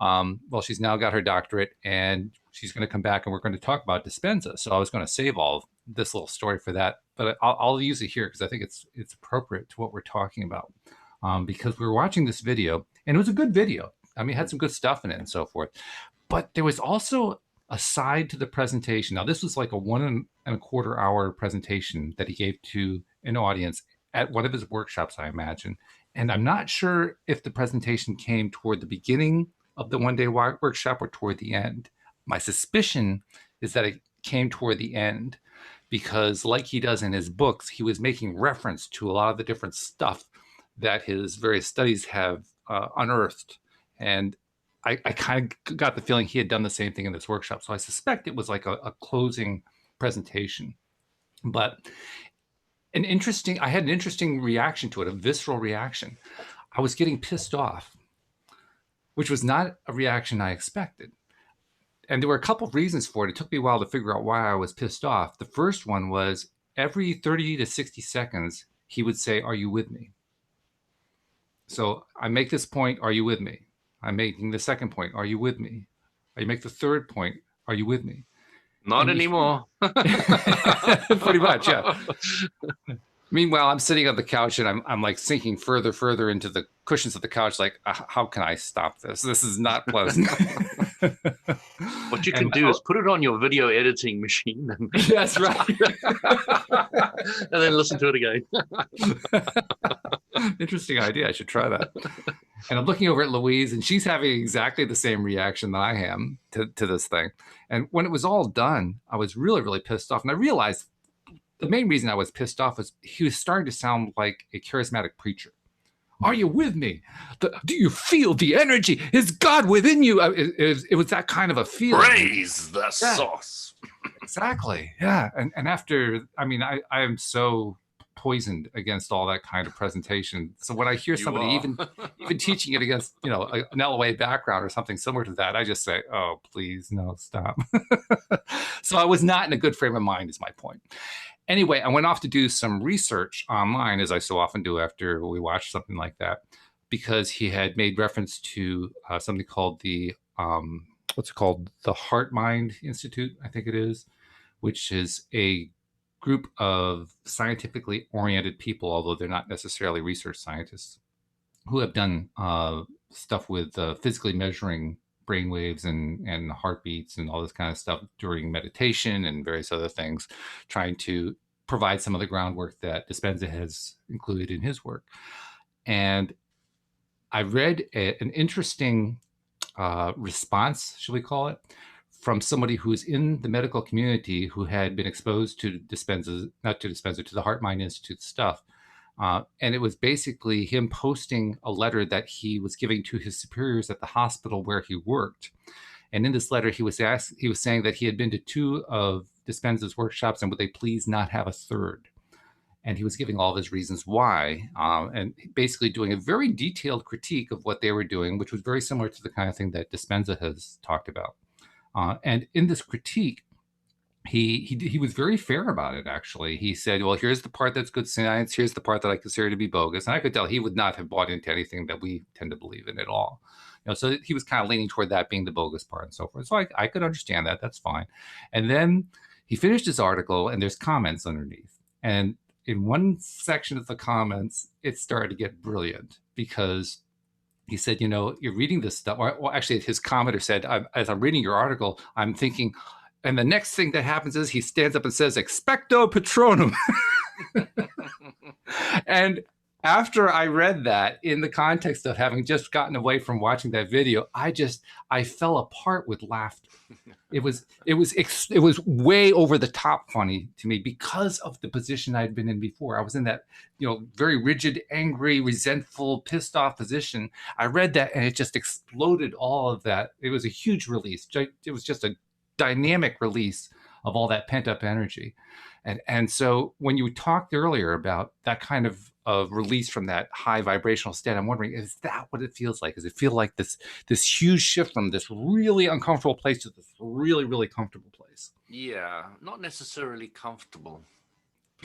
Well, she's now got her doctorate, and she's going to come back, and we're going to talk about Dispenza. So I was going to save all of this little story for that, but I'll use it here because I think it's appropriate to what we're talking about. Because we were watching this video, and it was a good video. I mean, it had some good stuff in it and so forth. But there was also a side to the presentation. Now, this was like a 1.25 hour presentation that he gave to an audience at one of his workshops, I imagine. And I'm not sure if the presentation came toward the beginning of the one-day workshop or toward the end. My suspicion is that it came toward the end, because like he does in his books, he was making reference to a lot of the different stuff that his various studies have unearthed. And I kind of got the feeling he had done the same thing in this workshop. So I suspect it was like a closing presentation. But I had an interesting reaction to it, a visceral reaction. I was getting pissed off, which was not a reaction I expected. And there were a couple of reasons for it. It took me a while to figure out why I was pissed off. The first one was every 30 to 60 seconds, he would say, "Are you with me?" So I make this point, "Are you with me?" I'm making the second point, "Are you with me?" I make the third point, "Are you with me?" Not And anymore. pretty much, yeah. Meanwhile, I'm sitting on the couch and I'm like sinking further into the cushions of the couch. Like, how can I stop this? This is not pleasant. What you can do is put it on your video editing machine. That's right. And then listen to it again. Interesting idea. I should try that. And I'm looking over at Louise, and she's having exactly the same reaction that I am to this thing. And when it was all done, I was really, really pissed off. And I realized the main reason I was pissed off was he was starting to sound like a charismatic preacher. "Are you with me? Do you feel the energy? Is God within you?" It was that kind of a feeling. Praise the sauce. Exactly. Yeah. And after, I mean, I am so poisoned against all that kind of presentation. So when I hear somebody even teaching it against, an LOA background or something similar to that, I just say, "Oh, please, no, stop." So I was not in a good frame of mind, is my point. Anyway, I went off to do some research online, as I so often do after we watch something like that, because he had made reference to something called what's it called? The Heart Mind Institute, I think it is, which is a group of scientifically oriented people, although they're not necessarily research scientists, who have done stuff with physically measuring brain waves and heartbeats and all this kind of stuff during meditation and various other things, trying to provide some of the groundwork that Dispenza has included in his work. And I read an interesting response, should we call it, from somebody who's in the medical community who had been exposed to to the Heart Mind Institute stuff. And it was basically him posting a letter that he was giving to his superiors at the hospital where he worked. And in this letter, he was saying that he had been to 2 of Dispenza's workshops, and would they please not have a third? And he was giving all of his reasons why, and basically doing a very detailed critique of what they were doing, which was very similar to the kind of thing that Dispenza has talked about. And in this critique, he was very fair about it, actually. He said, "Well, here's the part that's good science. Here's the part that I consider to be bogus." And I could tell he would not have bought into anything that we tend to believe in at all. So he was kind of leaning toward that being the bogus part and so forth. So I could understand that. That's fine. And then he finished his article, and there's comments underneath. And in one section of the comments, it started to get brilliant, because he said, "You're reading this stuff." Well, actually, his commenter said, "As I'm reading your article, I'm thinking," and the next thing that happens is he stands up and says, "Expecto Patronum." And after I read that, in the context of having just gotten away from watching that video, I fell apart with laughter. It was way over the top funny to me because of the position I'd been in before. I was in that, very rigid, angry, resentful, pissed off position. I read that and it just exploded all of that. It was a huge release. It was just a dynamic release of all that pent up energy. And so when you talked earlier about that kind of release from that high vibrational state, I'm wondering, is that what it feels like? Does it feel like this huge shift from this really uncomfortable place to this really, really comfortable place? Yeah, not necessarily comfortable.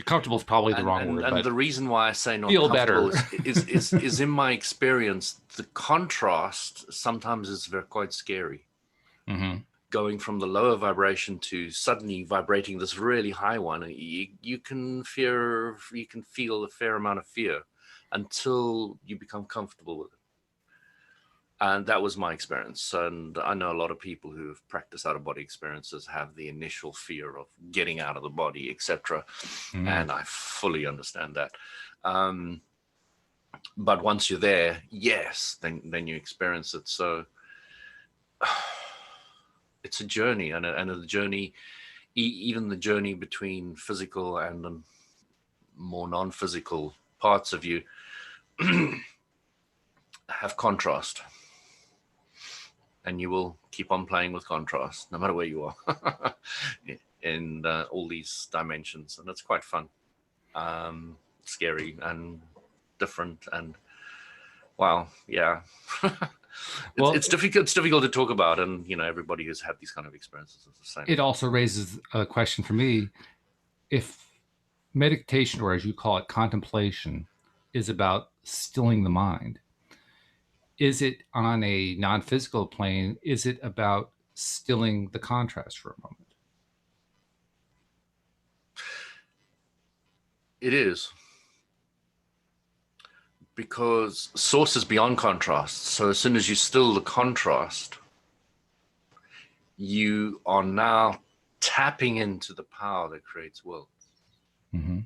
Comfortable is probably the wrong word. And the reason why I say not feel comfortable better is in my experience, the contrast sometimes is quite scary. Mm-hmm. Going from the lower vibration to suddenly vibrating this really high one, you can feel a fair amount of fear until you become comfortable with it. And that was my experience. And I know a lot of people who have practiced out-of-body experiences have the initial fear of getting out of the body, etc. Mm. And I fully understand that. But once you're there, yes, then you experience it. So it's a journey, and a journey, even the journey between physical and the more non-physical parts of you have contrast. and you will keep on playing with contrast no matter where you are in all these dimensions, and it's quite fun, scary and different, and wow, yeah. Well, It's difficult. It's difficult to talk about, and everybody who's had these kind of experiences is the same. it also raises a question for me: if meditation, or as you call it, contemplation, is about stilling the mind, is it on a non-physical plane? Is it about stilling the contrast for a moment? It is, because source is beyond contrast. So as soon as you still the contrast, you are now tapping into the power that creates worlds. Mm-hmm.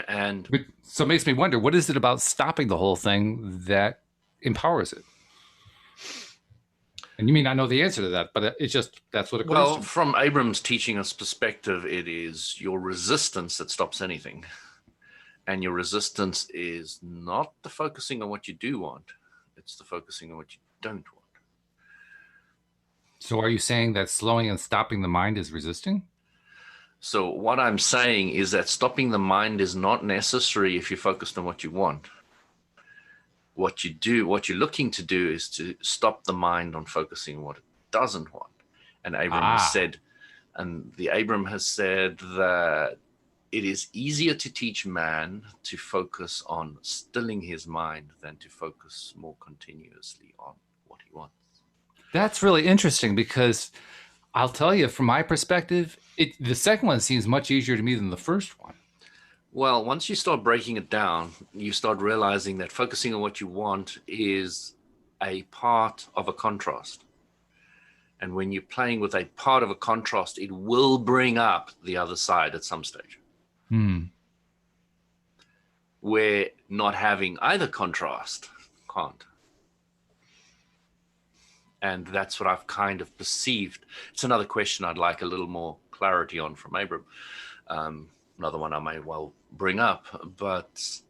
And so it makes me wonder, what is it about stopping the whole thing that empowers it? And you may not know the answer to that, but it's just, that's what occurs to well, me. from Abram's teaching us perspective, it is your resistance that stops anything. And your resistance is not the focusing on what you do want, it's the focusing on what you don't want. So are you saying that slowing and stopping the mind is resisting? So what I'm saying is that stopping the mind is not necessary if you're focused on what you want. What you're looking to do is to stop the mind on focusing on what it doesn't want. And the Abram has said that it is easier to teach man to focus on stilling his mind than to focus more continuously on what he wants. That's really interesting, because I'll tell you, from my perspective, the second one seems much easier to me than the first one. Well, once you start breaking it down, you start realizing that focusing on what you want is a part of a contrast. And when you're playing with a part of a contrast, it will bring up the other side at some stage. Where not having either contrast can't. And that's what I've kind of perceived. It's another question I'd like a little more clarity on from Abram. Another one I may well bring up, but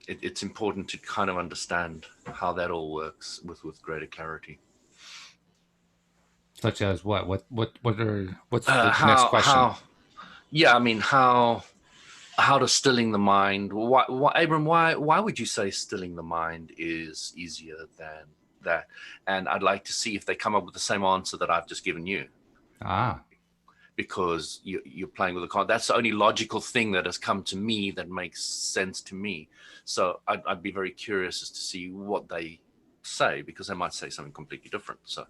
it's important to kind of understand how that all works with greater clarity. Such as what? What's the next question? Yeah, I mean, how does stilling the mind? Abram? Why would you say stilling the mind is easier than that? And I'd like to see if they come up with the same answer that I've just given you. Because you're playing with that's the only logical thing that has come to me that makes sense to me. So I'd be very curious as to see what they say, because they might say something completely different. So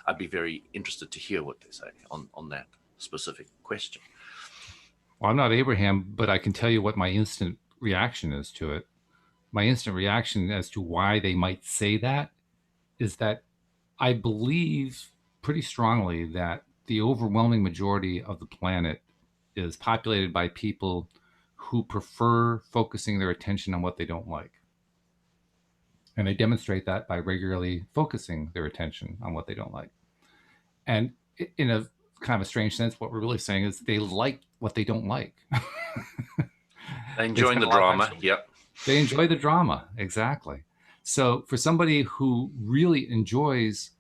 I'd be very interested to hear what they say on that specific question. Well, I'm not Abraham, but I can tell you what my instant reaction is to it. My instant reaction as to why they might say that is that I believe pretty strongly that the overwhelming majority of the planet is populated by people who prefer focusing their attention on what they don't like. And they demonstrate that by regularly focusing their attention on what they don't like. And in a kind of a strange sense, what we're really saying is they like what they don't like. They're enjoying the drama. Yep. They enjoy the drama. Exactly. So for somebody who really enjoys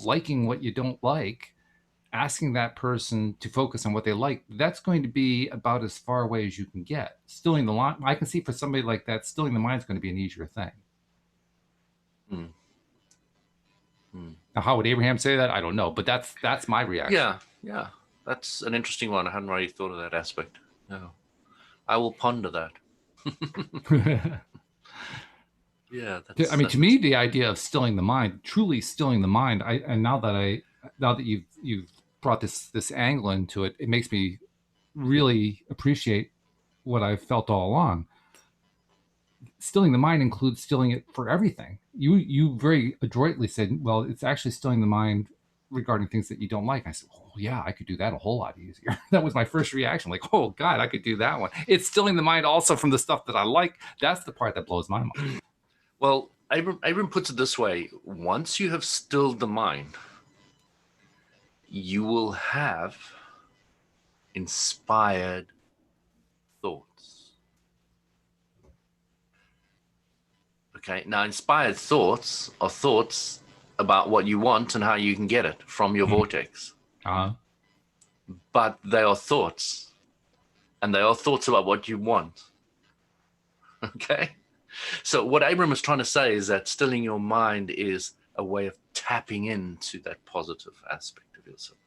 liking what you don't like, asking that person to focus on what they like, that's going to be about as far away as you can get. Stilling the mind, I can see for somebody like that, stilling the mind is going to be an easier thing. Now, how would Abraham say that? I don't know, but that's my reaction. Yeah, that's an interesting one. I hadn't really thought of that aspect. No, I will ponder that. Yeah, I mean, to me, the idea of stilling the mind, truly stilling the mind, now that you've brought this angle into it, it makes me really appreciate what I've felt all along. Stilling the mind includes stilling it for everything. You very adroitly said, well, it's actually stilling the mind regarding things that you don't like. I said, oh yeah, I could do that a whole lot easier. That was my first reaction, like, oh God, I could do that one. It's stilling the mind also from the stuff that I like. That's the part that blows my mind. Well, Abram puts it this way: once you have stilled the mind, you will have inspired thoughts. Okay. Now, inspired thoughts are thoughts about what you want and how you can get it from your vortex. Uh-huh. But they are thoughts, and they are thoughts about what you want. Okay. So what Abram is trying to say is that stilling your mind is a way of tapping into that positive aspect of yourself.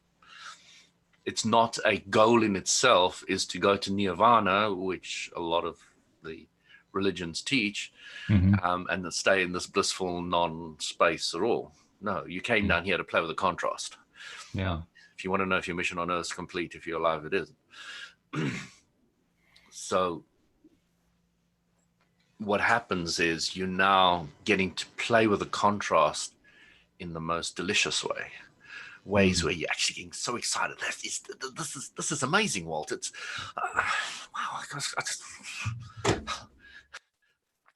It's not a goal in itself is to go to nirvana, which a lot of the religions teach, Mm-hmm. and to stay in this blissful non-space at all. No, you came down here to play with the contrast. Yeah. If you want to know if your mission on Earth is complete, if you're alive, it isn't. So what happens is you're now getting to play with the contrast in the most delicious ways where you're actually getting so excited. This is amazing, Walt. It's wow. I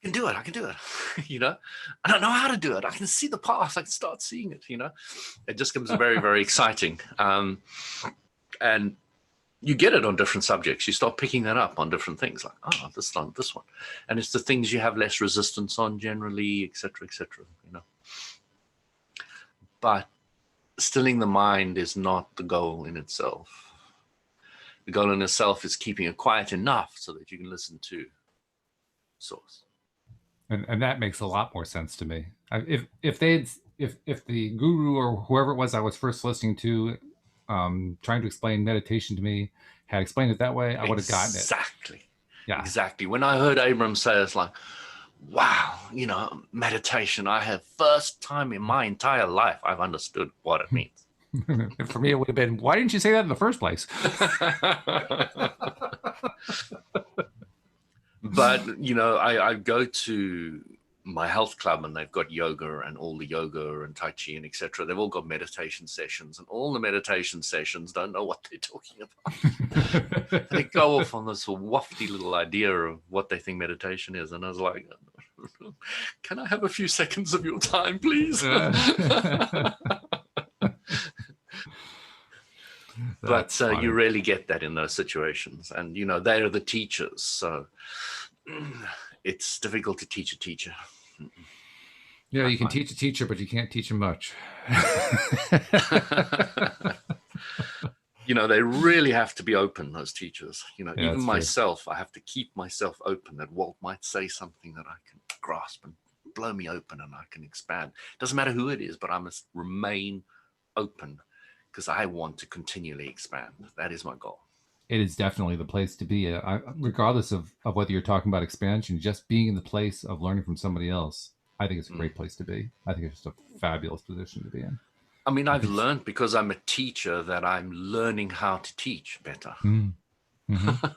can do it. I can do it. I don't know how to do it. I can see the path. I can start seeing it. It just becomes very, very exciting. And you get it on different subjects. You start picking that up on different things, like, oh, this one, and it's the things you have less resistance on generally, etc., etc. But stilling the mind is not the goal in itself. The goal in itself is keeping it quiet enough so that you can listen to source. And that makes a lot more sense to me. If the guru or whoever it was I was first listening to, trying to explain meditation to me, had explained it that way, I would have gotten it. Exactly. Yeah. Exactly. When I heard Abram say, it's like, wow, meditation. I have first time in my entire life I've understood what it means. For me, it would have been, why didn't you say that in the first place? But I go to my health club and they've got yoga and all the yoga and tai chi and etc. They've all got meditation sessions, and all the meditation sessions don't know what they're talking about. They go off on this wafty little idea of what they think meditation is, and I was like, can I have a few seconds of your time, please? But you really get that in those situations, and they are the teachers, so it's difficult to teach a teacher. Yeah, you can teach a teacher, but you can't teach them much. They really have to be open, those teachers. Yeah, even myself, true. I have to keep myself open, that Walt might say something that I can grasp and blow me open and I can expand. Doesn't matter who it is, but I must remain open because I want to continually expand. That is my goal. It is definitely the place to be. Regardless of whether you're talking about expansion, just being in the place of learning from somebody else, I think it's a great place to be. I think it's just a fabulous position to be in. I mean, I've learned, because I'm a teacher, that I'm learning how to teach better. Mm-hmm. Sure.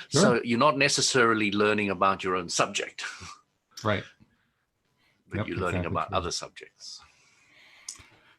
So you're not necessarily learning about your own subject. Right. But you're learning about other subjects.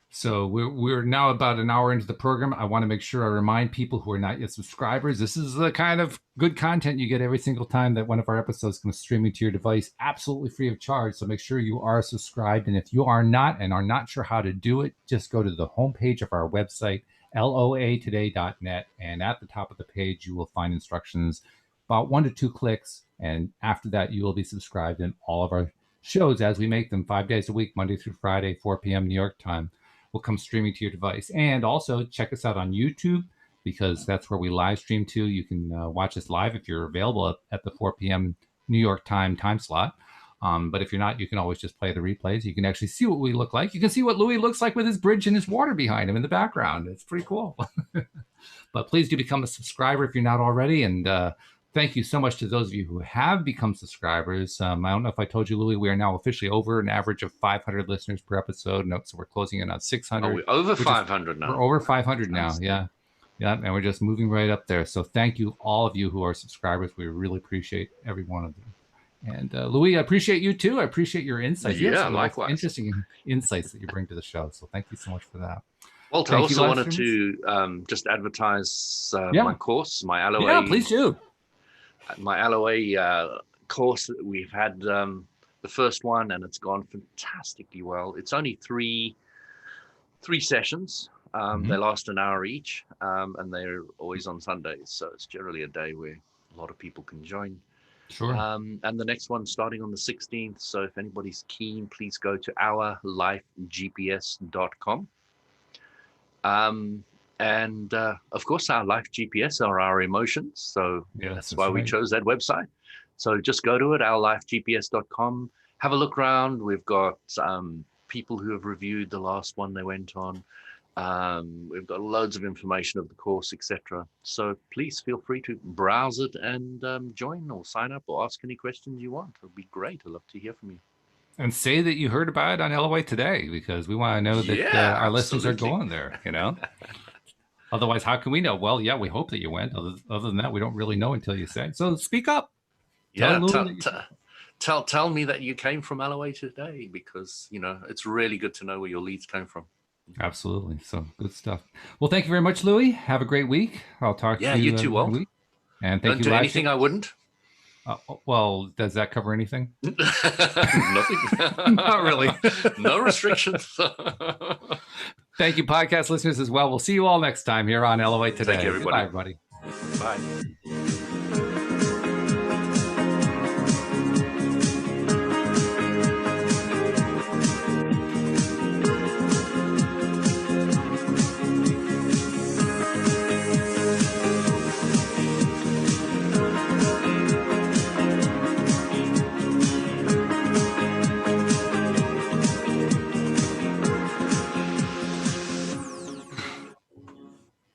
So we're now about an hour into the program. I want to make sure I remind people who are not yet subscribers, this is the kind of good content you get every single time that one of our episodes comes streaming to your device, absolutely free of charge. So make sure you are subscribed. And if you are not and are not sure how to do it, just go to the homepage of our website, loatoday.net. And at the top of the page, you will find instructions, about 1 to 2 clicks. And after that, you will be subscribed in all of our shows as we make them 5 days a week, Monday through Friday, 4 p.m. New York time. Will come streaming to your device. And also check us out on YouTube, because that's where we live stream to. You can watch us live if you're available at the 4 p.m. New York time slot. But if you're not, you can always just play the replays. You can actually see what we look like. You can see what Louis looks like with his bridge and his water behind him in the background. It's pretty cool. But please do become a subscriber if you're not already. And thank you so much to those of you who have become subscribers. I don't know if I told you, Louis, we are now officially over an average of 500 listeners per episode. No, so we're closing in on 600. Oh, we're over 500 now. We're over 500 now, yeah. Yeah, and we're just moving right up there. So thank you, all of you who are subscribers. We really appreciate every one of you. And Louis, I appreciate you too. I appreciate your insights. Yeah, likewise. Interesting insights that you bring to the show. So thank you so much for that. Walt, I also wanted to just advertise my course, my LOA. Yeah, please do. My LOA course. We've had the first one, and it's gone fantastically well. It's only three sessions. They last an hour each, and they're always on Sundays. So it's generally a day where a lot of people can join. Sure. And the next one starting on the 16th. So if anybody's keen, please go to ourlifegps.com. And of course, our life GPS are our emotions. So Yes, that's that's why we right. chose that website. So just go to it, ourlifegps.com. Have a look around. We've got people who have reviewed the last one they went on. We've got loads of information of the course, etc. So please feel free to browse it and join or sign up or ask any questions you want. It'll be great. I'd love to hear from you. And say that you heard about it on LOA today, because we want to know that Yeah, our listeners are absolutely. going there, you know? Otherwise, how can we know? Well, yeah, we hope that you went. Other than that, we don't really know until you say. So speak up. Tell Yeah, Louis that you tell me that you came from LOA today, because it's really good to know where your leads came from. Absolutely. So good stuff. Well, thank you very much, Louis. Have a great week. I'll talk Yeah, to you you too, in a Walt. week. And thank Don't you, do Live anything I Shippers. wouldn't. Well, does that cover anything? Nothing. Not really. No restrictions. Thank you, podcast listeners, as well. We'll see you all next time here on LOA Take care, Today. Goodbye, everybody. everybody. Bye.